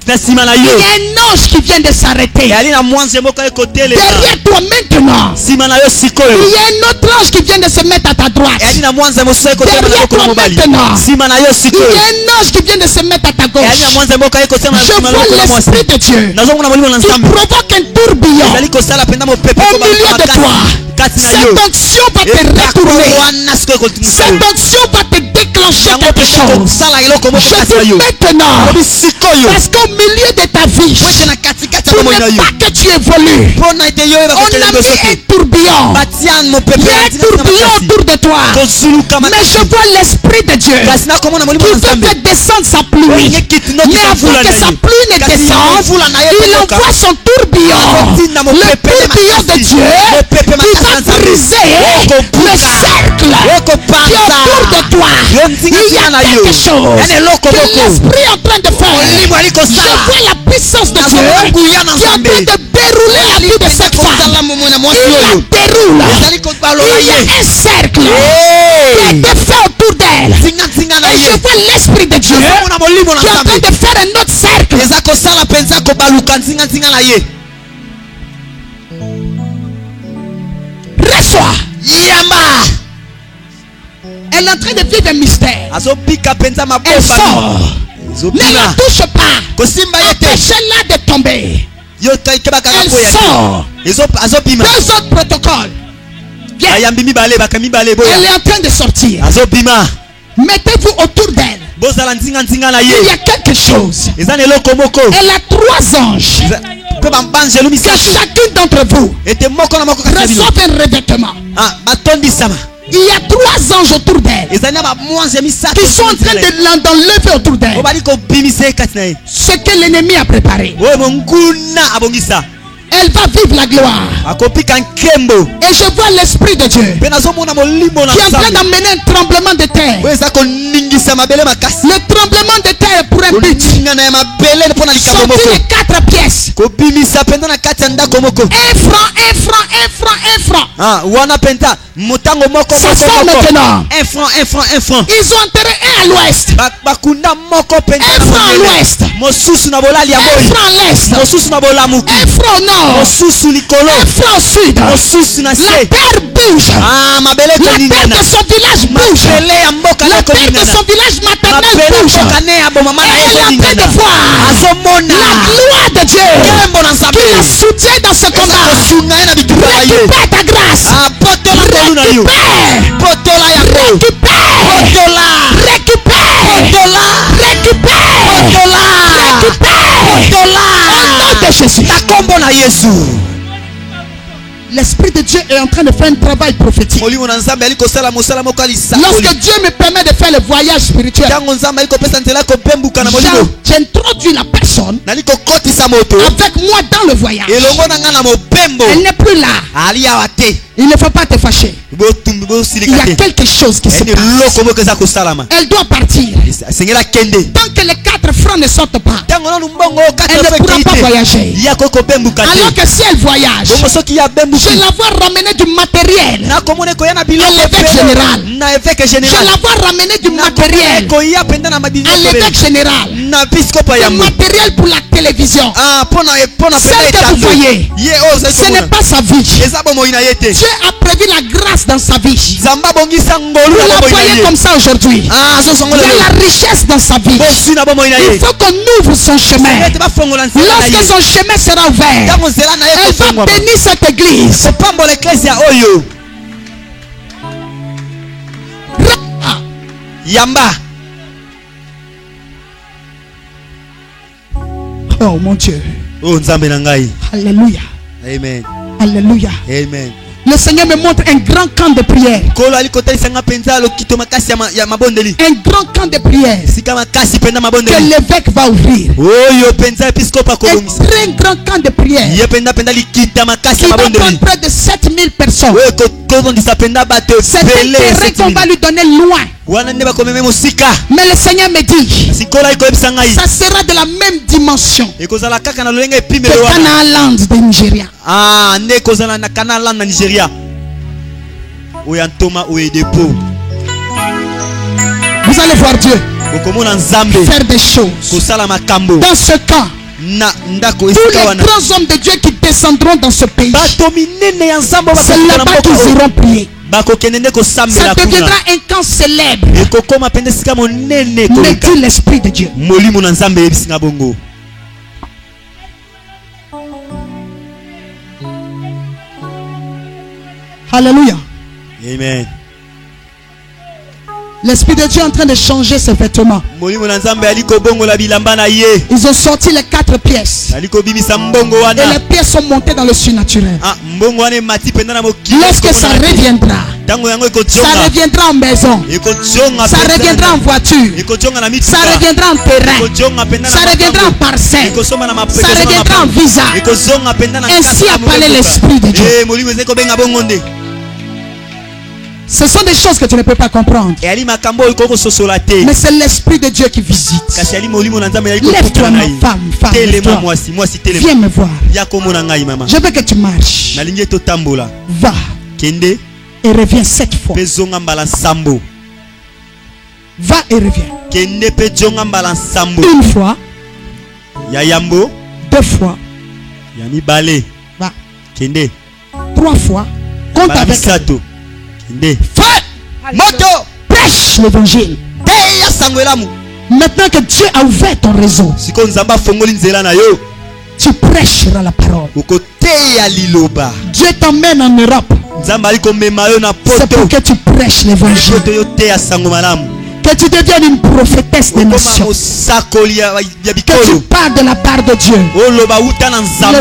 na nsima na il y yo a un ange qui vient de s'arrêter. eyali na mwanze moko ayekotelema Derrière toi maintenant, nsima na yo il sikoyo y a un autre ange qui vient de se mettre à ta droite. eyali na mwanze mosusu ayekotelema na Derrière lokolo toi mobali maintenant, nsima na yo il y sikoyo a un ange qui vient de se mettre à ta eyali na gauche. mwanze moko ayekotelema na Je nsima na vois lokolo mwasi l'esprit de Dieu nazomona molimo na qui nzambe provoque un tourbillon ezali kosala mpenza mopepe au milieu de toi. kati na yo Cette onction va te retourner. wana sikoyo kotinisa yo Cette onction va te déclencher yango quelque mpenza chose. kosala eloko moko Je kati na dis yo maintenant, alobi sikoyo parce qu'au milieu de ta vie, po ete na katikati ya pour bomoi na ne yo pas que tu évolues, mpo na ete yo oyeba on kokende a liboso mis un te tourbillon. batia Il mopepe y a na un ntina tourbillon makasi autour de toi. kozuluka Mais makasi je vois l'esprit de Dieu kasi nakomona molimo qui na veut nzambe faire descendre sa pluie. olingi kitino Mais avant kisafula que na sa ye pluie ne kasi descende, mvula na ye il kotoka envoie son tourbillon. akotinda Le mopepe tourbillon de makasi Dieu mopepe qui makasi na va nzambe briser le okobuka cercle qui est okopanza autour de toi. yo Il y nzingazinga a na yo quelque chose yani eloko que moko l'esprit est en train de faire. molimo ali Je kosala vois la puissance de Dieu nazomona nguya na qui est en nzambe train de dérouler la vie de cette femme. kozala momona mwasi Il la oyo déroule. ezali kobalola Il y ye a un cercle qui a été fait autour d'elle. nzingazinga na Et ye je vois l'esprit de Dieu nazomona molimo na qui est en train nzambe de faire un autre cercle. eza kosala mpenza kobaluka nzingazinga na ye Reçois. yamba Elle est en train de vivre un mystère. azobika mpenza Elle mabomba sort. Ne ezobima la touche pas. kosimba ye te Empêchez-la de tomber. yo kebakaka Elle koya sort. azobima Deux autres protocoles. Viens. ayambi mibale baka mibale boya Elle est en train de sortir. azobima Mettez-vous autour d'elle. bozala nzinganzinga na Il y ye a quelque chose. eza na eloko moko Elle a 3 anges. mpe banzelu Que misato chacune d'entre vous ete moko na moko kati na bino reçoive un revêtement. batondisama Il y a 3 anges autour d'elle ezali na bamwanze misato qui sont en train d'enlever autour d'elle oyo bali kobimisa ye kati na ye ce que l'ennemi a préparé. oyo monguna abongisa Elle va vivre la gloire. akopika nkembo Et je vois l'esprit de Dieu mpe nazomona molimo na qui est en train nzambe d'amener un tremblement de terre. oyo eza koningisa mabele makasi Le tremblement de terre pour un but. koningana ya mabele mpo na likambo Sortir moko les 4 pièces. kobimisa mpenza na kati ya ndako moko 1 franc, 1 franc, 1 franc, 1 franc. wana mpenza motango moko Ça sort maintenant. 1 franc 1 franc 1 franc Ils ont enterré un à l'ouest, bakunda moko mpenza 1 franc à l'ouest, mosusu na bolali ya 1 boyi franc à l'est, mosusu na bolamuki 1 franc au nord, mosusu likolo 1 franc au sud. mosusu na La se terre bouge. mabele La terre koningana de son village bouge. mabele ya mboka La ne terre de koningana son village maternel mabele bouge. mboka ne ya bomama na Et ye elle est en train de koningana voir azomona la gloire de Dieu nkembo na nzambe qui la soutient dans ce combat. kosunga ye na bitumba na ye Récupère ta grâce. potola nkolu na yo Récupère. potola yango Récupère. potola Récupère. potola Récupère. potola Récupère. potola Au nom de Jésus. na kombo na yesu L'esprit de Dieu Dieu est en train de faire un travail prophétique. Lorsque Dieu me permet de faire le voyage spirituel, j'introduis la personne avec moi dans le voyage. Elle n'est plus là. Il ne faut pas te fâcher. Il y a quelque chose qui se passe. Elle doit partir. Tant que les 4 francs ne sortent pas, elle ne pourra pas voyager. Alors que si elle voyage, je la vois ramener du matériel à l'évêque général. Je la vois ramener du matériel à l'évêque général. Du matériel pour la télévision. Celle que vous voyez, ce n'est pas sa vie. Dieu a prévu la grâce dans sa vie. Vous la voyez comme ça aujourd'hui. Il y a la richesse dans sa vie. Il faut qu'on ouvre son chemin. Lorsque son chemin sera ouvert, elle va bénir cette église. Yamba. Oh mon Dieu. Oh Nzambe na ngai. Alléluia. Amen. Alléluia. Amen. Le Seigneur me montre un grand camp de prière. Un grand camp de prière que l'évêque va ouvrir. Un très grand camp de prière qui va prendre près de 7000 personnes. C'est un terrain qu'on va lui donner loin. Mais le Seigneur me dit, ça sera de la même dimension que Canaan Land de Nigeria. Vous allez voir Dieu faire des choses dans ce camp. Tous les grands hommes de Dieu qui descendront dans ce pays, c'est là-bas qu'ils iront prier. Ça deviendra un camp célèbre, me dit l'Esprit de Dieu. Alléluia. Amen. L'Esprit de Dieu est en train de changer ses vêtements. Ils ont sorti les 4 pièces. Et les pièces sont montées dans le surnaturel. Lorsque ça reviendra en maison, ça reviendra en voiture, ça reviendra en terrain, ça reviendra en parcelle, ça reviendra en visa. Ainsi a parlé l'Esprit de Dieu. Ce sont des choses que tu ne peux pas comprendre. Mais c'est l'Esprit de Dieu qui visite. Lève-toi, ma femme, lève-toi. Viens me voir. Je veux que tu marches. Va et reviens 7 fois. Va et reviens. Une fois. 2 fois. Va. 3 fois. Compte avec elle. Fais moto, prêche l'évangile. Maintenant que Dieu a ouvert ton réseau, tu prêcheras la parole. Dieu t'emmène en Europe. C'est pour que tu prêches l'évangile. Que tu deviennes une prophétesse des nations. Que tu parles de la part de Dieu.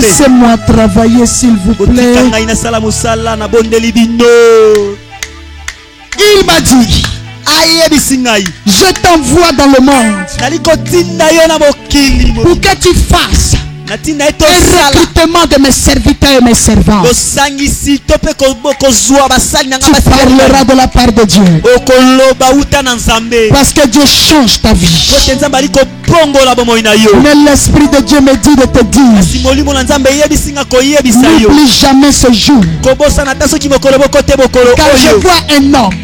Laissez-moi travailler s'il vous plaît. Il m'a dit, je t'envoie dans le monde pour que tu fasses un recrutement de mes serviteurs et mes servantes. Tu parleras de la part de Dieu. Parce que Dieu change ta vie. Mais l'Esprit de Dieu me dit de te dire, n'oublie jamais ce jour. Car je vois un homme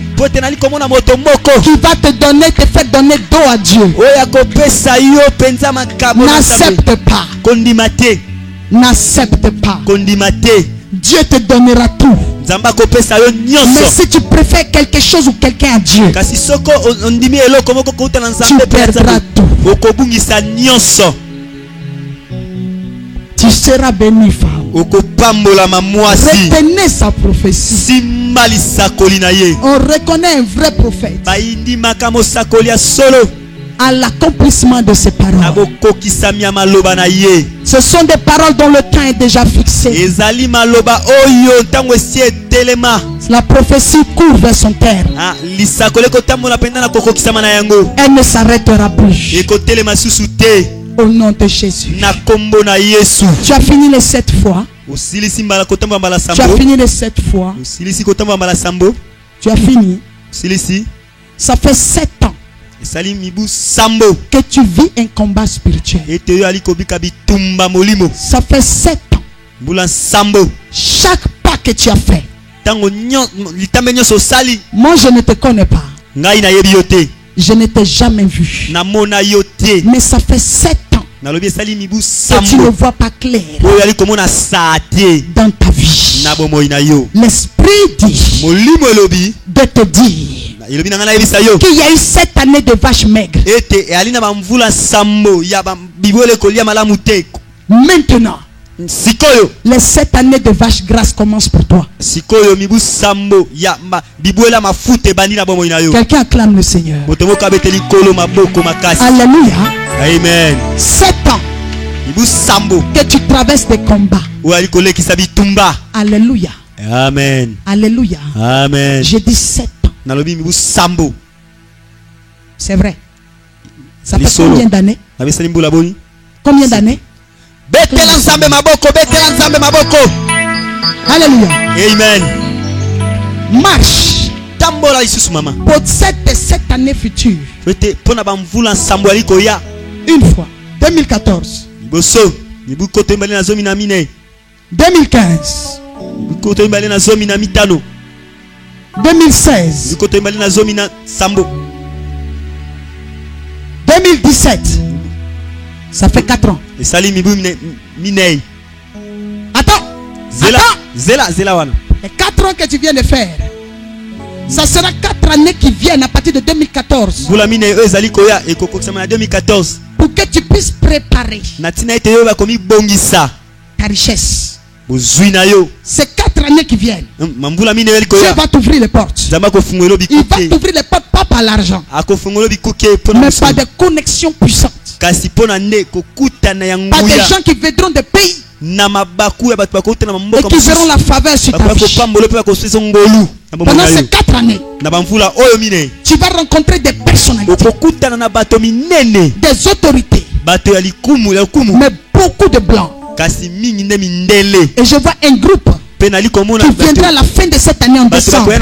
qui va te donner, te faire donner dos à Dieu. N'accepte pas. N'accepte pas. Dieu te donnera tout. Mais si tu préfères quelque chose ou quelqu'un à Dieu, tu perdras tout. Tu seras béni, femme. Retenez sa prophétie. On reconnaît un vrai prophète à l'accomplissement de ces paroles. Ce sont des paroles dont le temps est déjà fixé. La prophétie court vers son terme. Elle ne s'arrêtera plus. Au nom de Jésus. Tu as fini les 7 fois. Tu as fini les 7 fois. Tu as fini. Ça fait 7 ans que tu vis un combat spirituel. Ça fait 7 ans. Chaque pas que tu as fait, moi je ne te connais pas. Je ne t'ai jamais vu. Mais ça fait 7 ans que tu ne vois pas clair dans ta vie. L'esprit dit de te dire qu'il y a eu 7 années de vaches maigres. Maintenant, les 7 années de vaches grasses commencent pour toi. Quelqu'un acclame le Seigneur. Alléluia. Amen. 7 ans que tu traverses des combats. Alléluia. Amen. Alléluia. Amen. J'ai dit 7 ans. C'est vrai. Ça fait combien d'années? Combien d'années? Alléluia. Amen. Marche pour cette année future. Une fois. 2014. 2015. 2016. 2017. Ça fait 4 ans. Attends. Les 4 ans que tu viens de faire, ça sera 4 années qui viennent à partir de 2014. Pour que tu puisses préparer ta richesse. Ces 4 années qui viennent, Dieu va t'ouvrir les portes. Il va t'ouvrir les portes pas par l'argent, mais par des connexions puissantes. Par des gens qui viendront des pays et qui verront la faveur sur ta vie. Pendant ces 4 années, tu vas rencontrer des personnalités, des autorités, mais beaucoup de blancs. Et je vois un groupe qui viendra à la fin de cette année en décembre de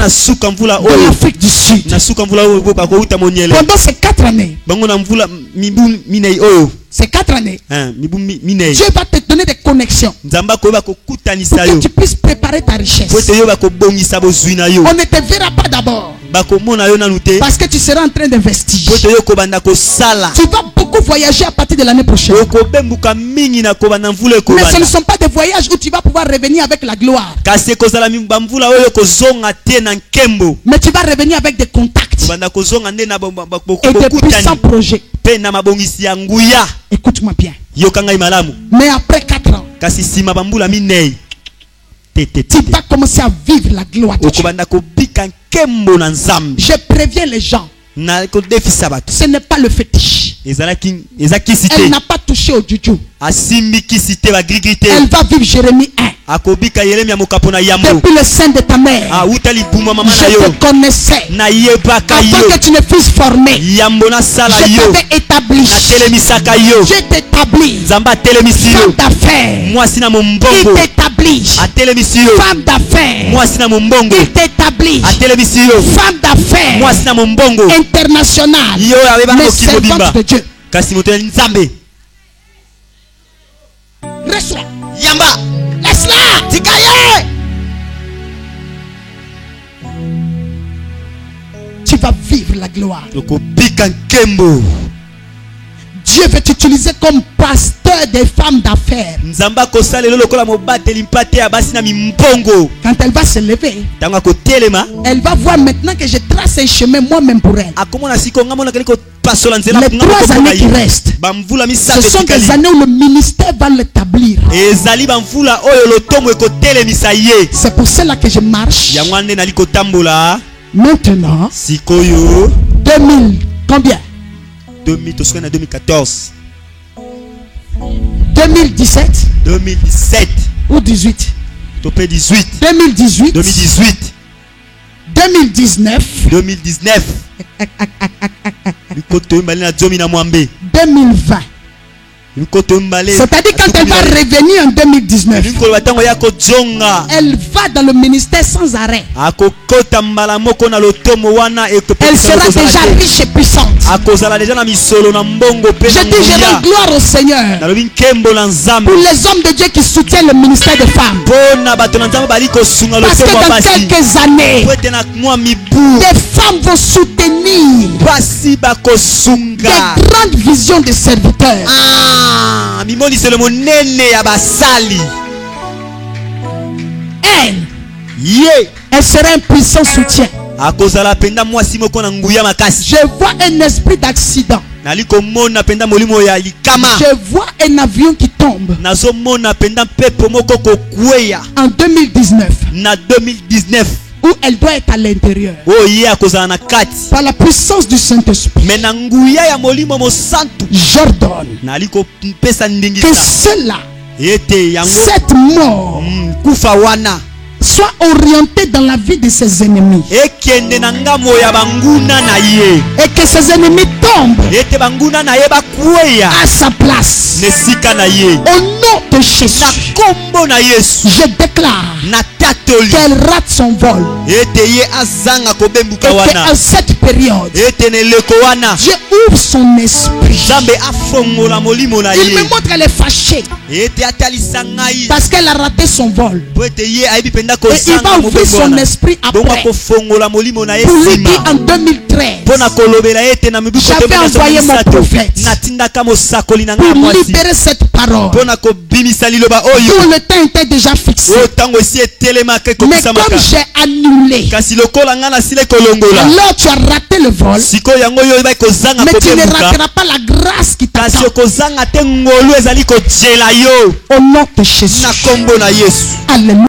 l'Afrique du Sud. Pendant ces 4 années, Dieu va te donner des connexions pour que tu puisses préparer ta richesse. On ne te verra pas d'abord parce que tu seras en train d'investir. Tu vas beaucoup voyager à partir de l'année prochaine. Mais ce ne sont pas des voyages où tu vas pouvoir revenir avec la gloire. Mais tu vas revenir avec des contacts et des puissants projets. Écoute-moi bien. Mais après 4 ans, tu vas commencer à vivre la gloire de Dieu. Je préviens les gens. Ce n'est pas le fétiche. Elle n'a pas touché au juju. Elle va vivre Jérémie 1. Depuis le sein de ta mère, je te connaissais. Avant que tu ne fusses formé, je t'avais établi. Je t'établis. Femme d'affaires. Il t'établit. Femme d'affaires. Il t'établit. Femme d'affaires internationale. Mais servante de Dieu. Reçois. Laisse-la. Tu vas vivre la gloire. Dieu veut t'utiliser comme pasteur des femmes d'affaires. Quand elle va se lever, elle va voir maintenant que je trace un chemin moi-même pour elle. Les 3 années qui restent, ce sont des années où le ministère va l'établir. C'est pour cela que je marche. Maintenant, 2000, combien? 2014. 2017 2017 ou 18. Topé 18. 2018 2018 2019 2019 2020. 2020. C'est-à-dire quand elle va revenir en 2019, elle va dans le ministère sans arrêt. Elle sera déjà riche et puissante. Je dis, je rends gloire au Seigneur pour les hommes de Dieu qui soutiennent le ministère des femmes. Parce que dans quelques années, des femmes vont soutenir des grandes visions de serviteurs. Elle sera un puissant soutien. Je vois un esprit d'accident. Je vois un avion qui tombe. En 2019. Où elle doit être à l'intérieur. Par la puissance du Saint-Esprit. J'ordonne que cela, cette mort, soit orienté dans la vie de ses ennemis. Et que ses ennemis tombent à sa place. Au nom de Jésus, je déclare qu'elle rate son vol. Et qu'en cette période, Dieu ouvre son esprit. Il me montre qu'elle est fâchée parce qu'elle a raté son vol. Et il va ouvrir son esprit après pour lui dire en 2013, j'avais envoyé mon prophète pour libérer cette parole. Tout le temps était déjà fixé. Mais comme j'ai annulé, alors tu as raté le vol, mais tu ne rateras pas la grâce qui t'attend. Au nom de Jésus. Alléluia.